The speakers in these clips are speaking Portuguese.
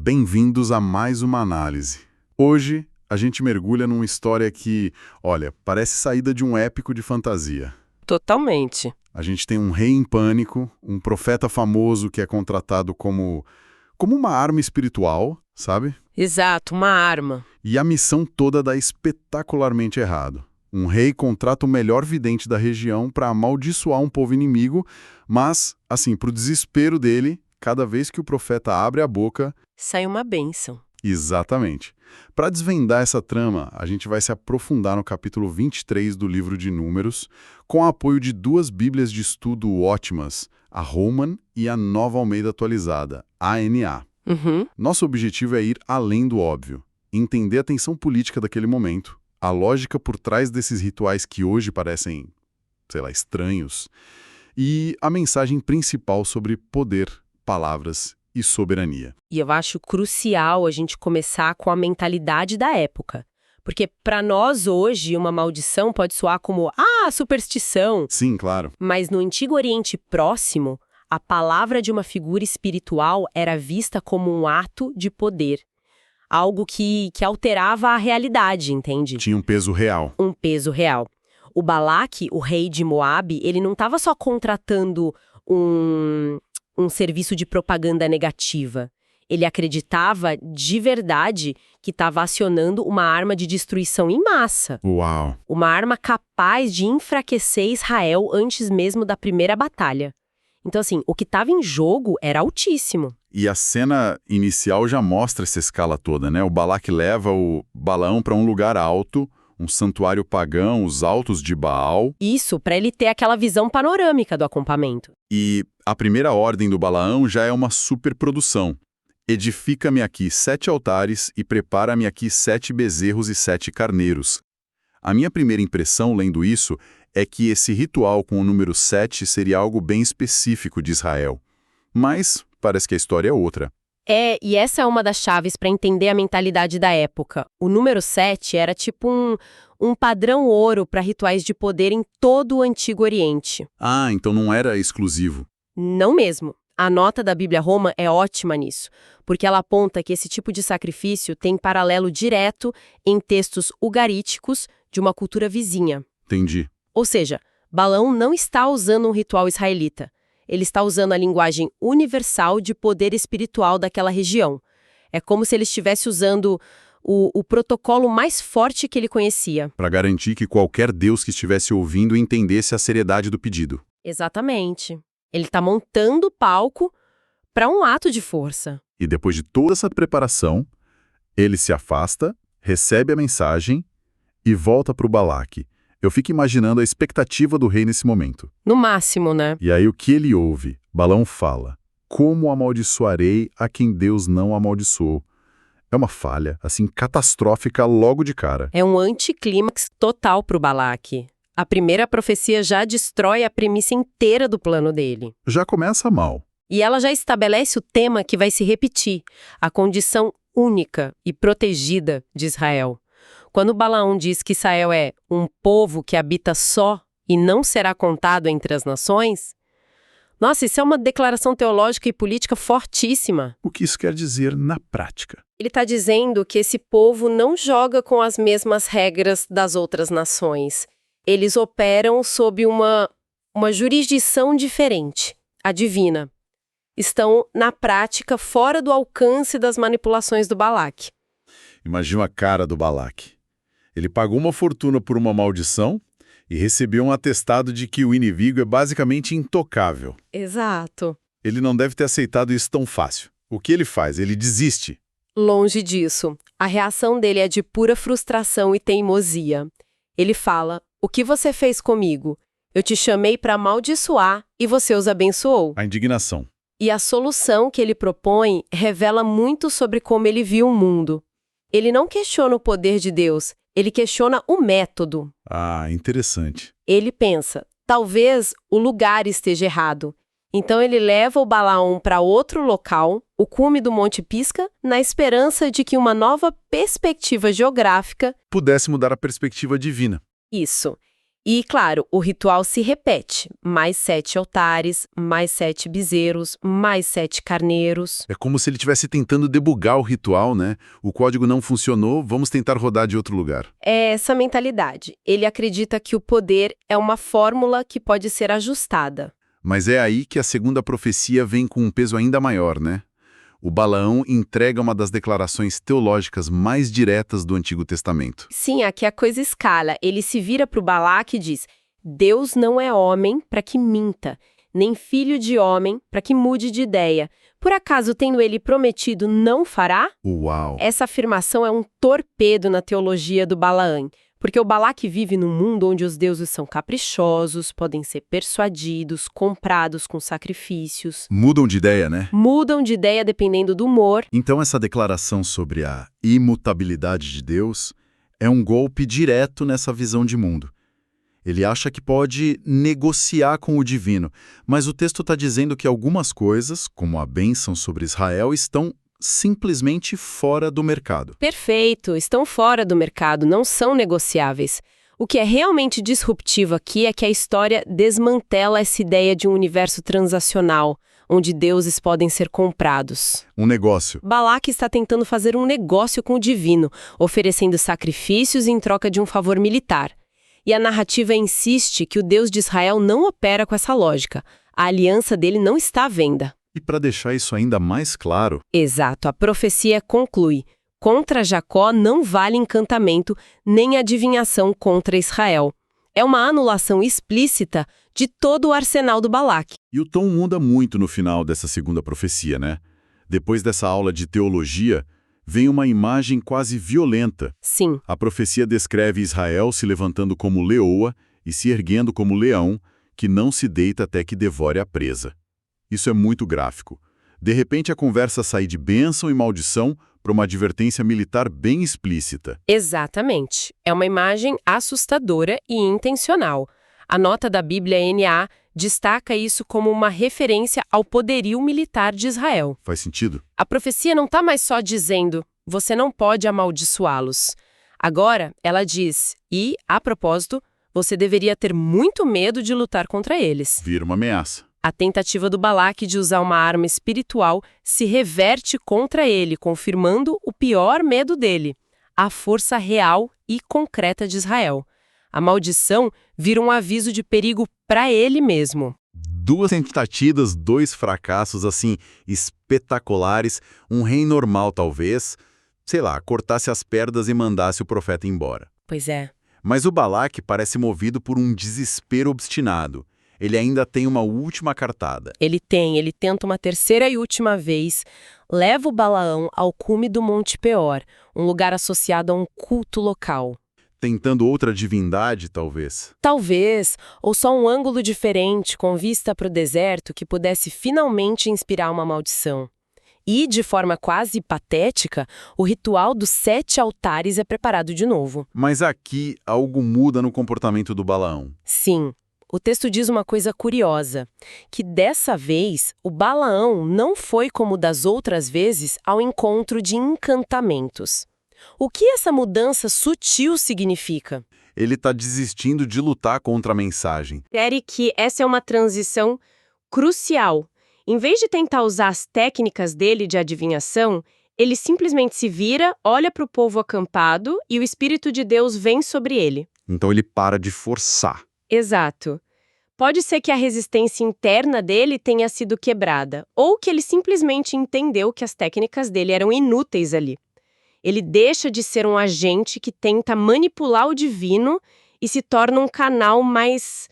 bem-vindos a mais uma análise. Hoje a gente mergulha numa história que, olha, parece saída de um épico de fantasia. Totalmente. A gente tem um rei em pânico, um profeta famoso que é contratado como uma arma espiritual, sabe? Exato, uma arma. E a missão toda dá espetacularmente errado. Um rei contrata o melhor vidente da região para amaldiçoar um povo inimigo, mas, assim, pro desespero dele, cada vez que o profeta abre a boca... Sai uma bênção. Exatamente. Para desvendar essa trama, a gente vai se aprofundar no capítulo 23 do livro de Números, com o apoio de duas bíblias de estudo ótimas, a Holman e a Nova Almeida Atualizada, ANA. Nosso objetivo é ir além do óbvio, entender a tensão política daquele momento, a lógica por trás desses rituais que hoje parecem, sei lá, estranhos, e a mensagem principal sobre poder, palavras e soberania. E eu acho crucial a gente começar com a mentalidade da época. Porque para nós hoje, uma maldição pode soar como, superstição. Sim, claro. Mas no Antigo Oriente Próximo, a palavra de uma figura espiritual era vista como um ato de poder. Algo que alterava a realidade, entende? Tinha um peso real. Um peso real. O Balaque, o rei de Moabe, ele não estava só contratando um serviço de propaganda negativa. Ele acreditava de verdade que estava acionando uma arma de destruição em massa. Uau! Uma arma capaz de enfraquecer Israel antes mesmo da primeira batalha. Então, assim, o que estava em jogo era altíssimo. E a cena inicial já mostra essa escala toda, né? O Balaque leva o Balaão para um lugar alto, um santuário pagão, os altos de Baal. Isso, para ele ter aquela visão panorâmica do acampamento. E a primeira ordem do Balaão já é uma superprodução. Edifica-me aqui 7 altares e prepara-me aqui 7 bezerros e 7 carneiros. A minha primeira impressão, lendo isso, é que esse ritual com o número 7 seria algo bem específico de Israel. Mas parece que a história é outra. E essa é uma das chaves para entender a mentalidade da época. O número 7 era tipo um padrão ouro para rituais de poder em todo o Antigo Oriente. Ah, então não era exclusivo. Não mesmo. A nota da Bíblia Roma é ótima nisso, porque ela aponta que esse tipo de sacrifício tem paralelo direto em textos ugaríticos de uma cultura vizinha. Entendi. Ou seja, Balaão não está usando um ritual israelita. Ele está usando a linguagem universal de poder espiritual daquela região. É como se ele estivesse usando o protocolo mais forte que ele conhecia. Para garantir que qualquer Deus que estivesse ouvindo entendesse a seriedade do pedido. Exatamente. Ele está montando o palco para um ato de força. E depois de toda essa preparação, ele se afasta, recebe a mensagem e volta para o Balaque. Eu fico imaginando a expectativa do rei nesse momento. No máximo, né? E aí o que ele ouve? Balaão fala: como amaldiçoarei a quem Deus não amaldiçoou? É uma falha, assim, catastrófica logo de cara. É um anticlímax total para o Balaque. A primeira profecia já destrói a premissa inteira do plano dele. Já começa mal. E ela já estabelece o tema que vai se repetir, a condição única e protegida de Israel. Quando Balaão diz que Israel é um povo que habita só e não será contado entre as nações, nossa, isso é uma declaração teológica e política fortíssima. O que isso quer dizer na prática? Ele está dizendo que esse povo não joga com as mesmas regras das outras nações. Eles operam sob uma jurisdição diferente, a divina. Estão, na prática, fora do alcance das manipulações do Balaque. Imagina a cara do Balaque. Ele pagou uma fortuna por uma maldição e recebeu um atestado de que o inimigo é basicamente intocável. Exato. Ele não deve ter aceitado isso tão fácil. O que ele faz? Ele desiste. Longe disso. A reação dele é de pura frustração e teimosia. Ele fala: o que você fez comigo? Eu te chamei para amaldiçoar e você os abençoou. A indignação. E a solução que ele propõe revela muito sobre como ele viu o mundo. Ele não questiona o poder de Deus, ele questiona o método. Ah, interessante. Ele pensa: talvez o lugar esteja errado. Então ele leva o Balaão para outro local, o cume do Monte Pisga, na esperança de que uma nova perspectiva geográfica pudesse mudar a perspectiva divina. Isso. E, claro, o ritual se repete. Mais 7 altares, mais 7 bezerros, mais 7 carneiros. É como se ele estivesse tentando debugar o ritual, né? O código não funcionou, vamos tentar rodar de outro lugar. É essa mentalidade. Ele acredita que o poder é uma fórmula que pode ser ajustada. Mas é aí que a segunda profecia vem com um peso ainda maior, né? O Balaão entrega uma das declarações teológicas mais diretas do Antigo Testamento. Sim, aqui a coisa escala. Ele se vira para o Balaque e diz: Deus não é homem para que minta, nem filho de homem para que mude de ideia. Por acaso, tendo ele prometido, não fará? Uau! Essa afirmação é um torpedo na teologia do Balaão, porque o Balaque vive num mundo onde os deuses são caprichosos, podem ser persuadidos, comprados com sacrifícios. Mudam de ideia, né? Mudam de ideia dependendo do humor. Então essa declaração sobre a imutabilidade de Deus é um golpe direto nessa visão de mundo. Ele acha que pode negociar com o divino, mas o texto está dizendo que algumas coisas, como a bênção sobre Israel, estão simplesmente fora do mercado. Perfeito, estão fora do mercado, não são negociáveis. O que é realmente disruptivo aqui é que a história desmantela essa ideia de um universo transacional, onde deuses podem ser comprados. Um negócio. Balaque está tentando fazer um negócio com o divino, oferecendo sacrifícios em troca de um favor militar. E a narrativa insiste que o Deus de Israel não opera com essa lógica. A aliança dele não está à venda. E para deixar isso ainda mais claro... Exato, a profecia conclui: contra Jacó não vale encantamento, nem adivinhação contra Israel. É uma anulação explícita de todo o arsenal do Balaque. E o tom muda muito no final dessa segunda profecia, né? Depois dessa aula de teologia, vem uma imagem quase violenta. Sim. A profecia descreve Israel se levantando como leoa e se erguendo como leão, que não se deita até que devore a presa. Isso é muito gráfico. De repente, a conversa sai de bênção e maldição para uma advertência militar bem explícita. Exatamente. É uma imagem assustadora e intencional. A nota da Bíblia NA destaca isso como uma referência ao poderio militar de Israel. Faz sentido? A profecia não está mais só dizendo: você não pode amaldiçoá-los. Agora, ela diz: e, a propósito, você deveria ter muito medo de lutar contra eles. Vira uma ameaça. A tentativa do Balaque de usar uma arma espiritual se reverte contra ele, confirmando o pior medo dele: a força real e concreta de Israel. A maldição vira um aviso de perigo para ele mesmo. 2 tentativas, 2 fracassos, assim, espetaculares, um rei normal talvez, sei lá, cortasse as pernas e mandasse o profeta embora. Pois é. Mas o Balaque parece movido por um desespero obstinado. Ele ainda tem uma última cartada. Ele tenta uma terceira e última vez, leva o Balaão ao cume do Monte Peor, um lugar associado a um culto local. Tentando outra divindade, talvez. Talvez, ou só um ângulo diferente com vista para o deserto que pudesse finalmente inspirar uma maldição. E, de forma quase patética, o ritual dos 7 altares é preparado de novo. Mas aqui algo muda no comportamento do Balaão. Sim. O texto diz uma coisa curiosa, que dessa vez o Balaão não foi como das outras vezes ao encontro de encantamentos. O que essa mudança sutil significa? Ele está desistindo de lutar contra a mensagem. Que essa é uma transição crucial. Em vez de tentar usar as técnicas dele de adivinhação, ele simplesmente se vira, olha para o povo acampado e o Espírito de Deus vem sobre ele. Então ele para de forçar. Exato. Pode ser que a resistência interna dele tenha sido quebrada, ou que ele simplesmente entendeu que as técnicas dele eram inúteis ali. Ele deixa de ser um agente que tenta manipular o divino e se torna um canal mais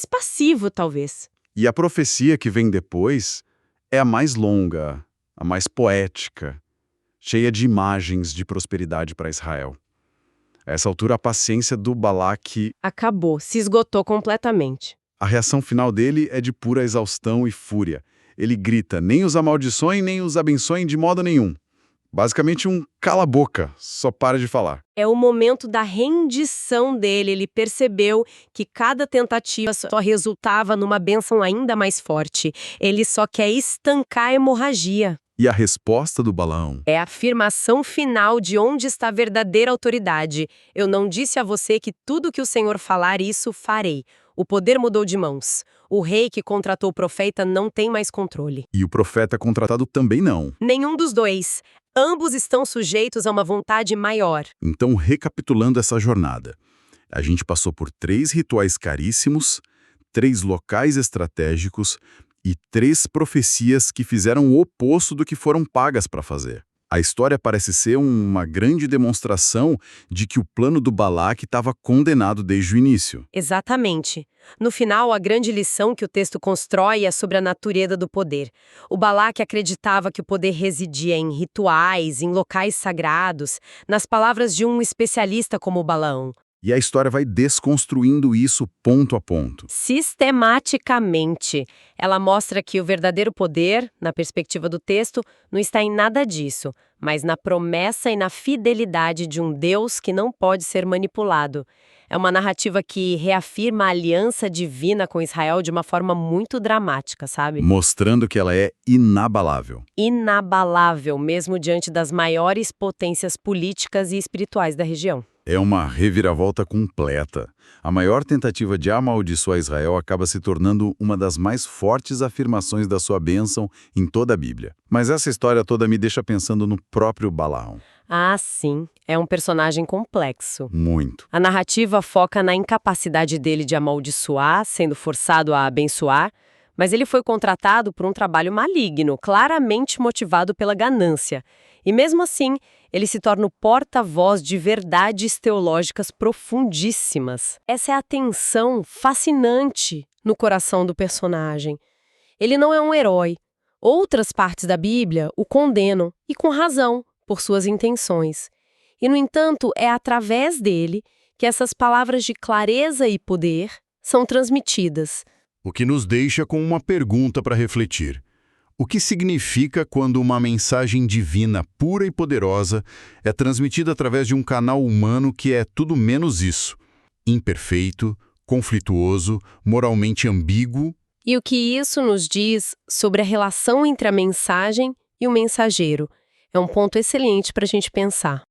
passivo, talvez. E a profecia que vem depois é a mais longa, a mais poética, cheia de imagens de prosperidade para Israel. A essa altura, a paciência do Balaque acabou, se esgotou completamente. A reação final dele é de pura exaustão e fúria. Ele grita: nem os amaldiçoem, nem os abençoem de modo nenhum. Basicamente um cala-boca, só para de falar. É o momento da rendição dele. Ele percebeu que cada tentativa só resultava numa bênção ainda mais forte. Ele só quer estancar a hemorragia. E a resposta do Balaão? É a afirmação final de onde está a verdadeira autoridade. Eu não disse a você que tudo que o Senhor falar, isso farei. O poder mudou de mãos. O rei que contratou o profeta não tem mais controle. E o profeta contratado também não. Nenhum dos dois. Ambos estão sujeitos a uma vontade maior. Então, recapitulando essa jornada, a gente passou por 3 rituais caríssimos, 3 locais estratégicos e 3 profecias que fizeram o oposto do que foram pagas para fazer. A história parece ser uma grande demonstração de que o plano do Balaque estava condenado desde o início. Exatamente. No final, a grande lição que o texto constrói é sobre a natureza do poder. O Balaque acreditava que o poder residia em rituais, em locais sagrados, nas palavras de um especialista como o Balaão. E a história vai desconstruindo isso ponto a ponto. Sistematicamente. Ela mostra que o verdadeiro poder, na perspectiva do texto, não está em nada disso, mas na promessa e na fidelidade de um Deus que não pode ser manipulado. É uma narrativa que reafirma a aliança divina com Israel de uma forma muito dramática, sabe? Mostrando que ela é inabalável. Inabalável, mesmo diante das maiores potências políticas e espirituais da região. É uma reviravolta completa. A maior tentativa de amaldiçoar Israel acaba se tornando uma das mais fortes afirmações da sua bênção em toda a Bíblia. Mas essa história toda me deixa pensando no próprio Balaão. Ah, sim. É um personagem complexo. Muito. A narrativa foca na incapacidade dele de amaldiçoar, sendo forçado a abençoar, mas ele foi contratado por um trabalho maligno, claramente motivado pela ganância. E mesmo assim, ele se torna o porta-voz de verdades teológicas profundíssimas. Essa é a tensão fascinante no coração do personagem. Ele não é um herói. Outras partes da Bíblia o condenam, e com razão, por suas intenções. E, no entanto, é através dele que essas palavras de clareza e poder são transmitidas. O que nos deixa com uma pergunta para refletir. O que significa quando uma mensagem divina pura e poderosa é transmitida através de um canal humano que é tudo menos isso? Imperfeito, conflituoso, moralmente ambíguo? E o que isso nos diz sobre a relação entre a mensagem e o mensageiro? É um ponto excelente para a gente pensar.